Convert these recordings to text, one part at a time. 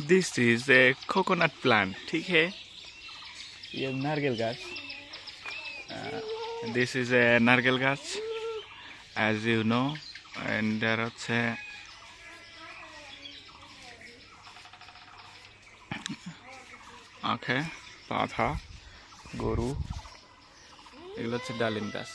This is a coconut plant. ठीक है ये नारकेल गाछ. This is a नारकेल गाछ, as you know, and there হচ্ছে okay পাঠা গরু এগুলো হচ্ছে ডালিম গাছ.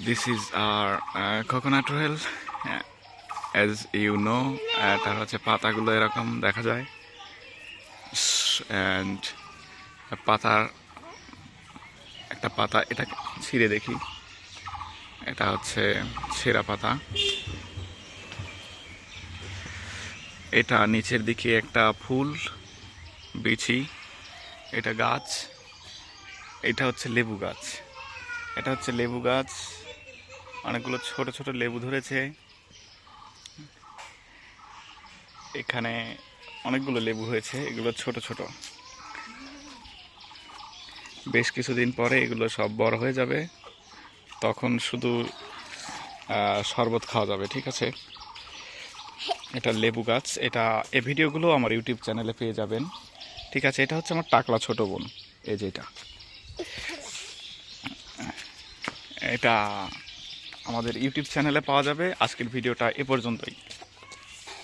This is our coconut oil. As you know, তার হচ্ছে পাতাগুলো এরকম দেখা যায়, and পাতার একটা পাতা এটা ছিঁড়ে দেখি, এটা হচ্ছে ছেঁড়া পাতা. এটা নিচের দিকে একটা ফুল বিচি, এটা গাছ, এটা হচ্ছে লেবু গাছ. এটা হচ্ছে লেবু গাছ, অনেকগুলো ছোট ছোট লেবু ধরেছে. এখানে অনেকগুলো লেবু হয়েছে, এগুলো ছোট ছোট. বেশ কিছুদিন পরে এগুলো সব বড় হয়ে যাবে, তখন শুধু শরবত খাওয়া যাবে. ঠিক আছে, এটা লেবু গাছ. এটা এই ভিডিওগুলো আমার ইউটিউব চ্যানেলে পেয়ে যাবেন. ঠিক আছে, এটা হচ্ছে আমার টাকলা ছোট বোন. এই যে এটা আমাদের ইউটিউব চ্যানেলে পাওয়া যাবে. আজকের ভিডিওটা এ পর্যন্তই.